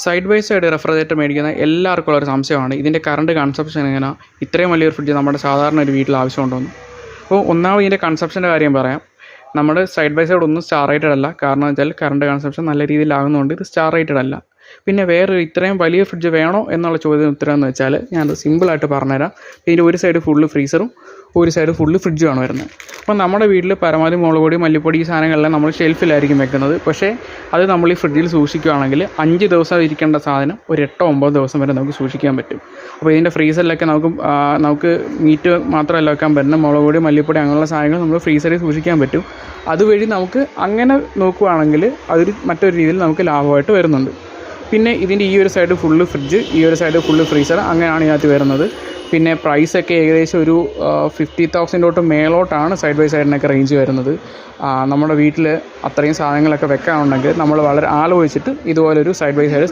Side by side refrigerator മേടിക്കുന്ന എല്ലാവർക്കും ഉള്ളൊരു സംശയമാണ് ഇതിൻ്റെ കറണ്ട് കൺസപ്ഷൻ എങ്ങനെയാണ്, ഇത്രയും വലിയൊരു ഫ്രിഡ്ജ് നമ്മുടെ സാധാരണ ഒരു വീട്ടിൽ ആവശ്യമുണ്ടോയെന്ന്. അപ്പോൾ ഒന്നാമത് ഇതിൻ്റെ കൺസപ്ഷൻ്റെ കാര്യം പറയാം. നമ്മുടെ സൈഡ് ബൈ സൈഡ് ഒന്നും സ്റ്റാർ റേറ്റഡ് അല്ല. കാരണം വെച്ചാൽ കറണ്ട് കൺസപ്ഷൻ നല്ല രീതിയിലാകുന്നതുകൊണ്ട് ഇത് സ്റ്റാർ റേറ്റഡ് അല്ല. പിന്നെ വേറെ ഇത്രയും വലിയ ഫ്രിഡ്ജ് വേണോ എന്നുള്ള ചോദ്യം ഉത്തരം എന്ന് വെച്ചാൽ ഞാനത് സിമ്പിളായിട്ട് പറഞ്ഞുതരാം. ഇതിൻ്റെ ഒരു സൈഡ് ഫുള്ള് ഫ്രീസറും ഒരു സൈഡ് ഫുള്ള് ഫ്രിഡ്ജുമാണ് വരുന്നത്. അപ്പോൾ നമ്മുടെ വീട്ടിൽ പരമാവധി മുളക് പൊടി, മല്ലിപ്പൊടി ഈ സാധനങ്ങളെല്ലാം നമ്മൾ ഷെൽഫിലായിരിക്കും വെക്കുന്നത്. പക്ഷേ അത് നമ്മൾ ഈ ഫ്രിഡ്ജിൽ സൂക്ഷിക്കുകയാണെങ്കിൽ 5 ദിവസം ഇരിക്കേണ്ട സാധനം ഒരു 8-9 ദിവസം വരെ നമുക്ക് സൂക്ഷിക്കാൻ പറ്റും. അപ്പോൾ ഇതിൻ്റെ ഫ്രീസറിലൊക്കെ നമുക്ക് മീറ്റ് മാത്രമല്ല വെക്കാൻ പറ്റുന്ന മുളക് പൊടി, മല്ലിപ്പൊടി അങ്ങനെയുള്ള സാധനങ്ങൾ നമ്മൾ ഫ്രീസറിൽ സൂക്ഷിക്കാൻ പറ്റും. അതുവഴി നമുക്ക് അങ്ങനെ നോക്കുകയാണെങ്കിൽ അതൊരു മറ്റൊരു രീതിയിൽ നമുക്ക് ലാഭമായിട്ട് വരുന്നുണ്ട്. പിന്നെ ഇതിൻ്റെ ഈ ഒരു സൈഡ് ഫുള്ള് ഫ്രിഡ്ജ്, ഈ ഒരു സൈഡ് ഫുള്ള് ഫ്രീസർ, അങ്ങനെയാണ് ഇതിനകത്ത് വരുന്നത്. പിന്നെ പ്രൈസൊക്കെ ഏകദേശം ഒരു 50,000 തൊട്ട് മേലോട്ടാണ് സൈഡ് ബൈ സൈഡിനൊക്കെ റേഞ്ച് വരുന്നത്. നമ്മുടെ വീട്ടിൽ അത്രയും സാധനങ്ങളൊക്കെ വെക്കാനുണ്ടെങ്കിൽ നമ്മൾ വളരെ ആലോചിച്ചിട്ട് ഇതുപോലൊരു സൈഡ് ബൈ സൈഡ്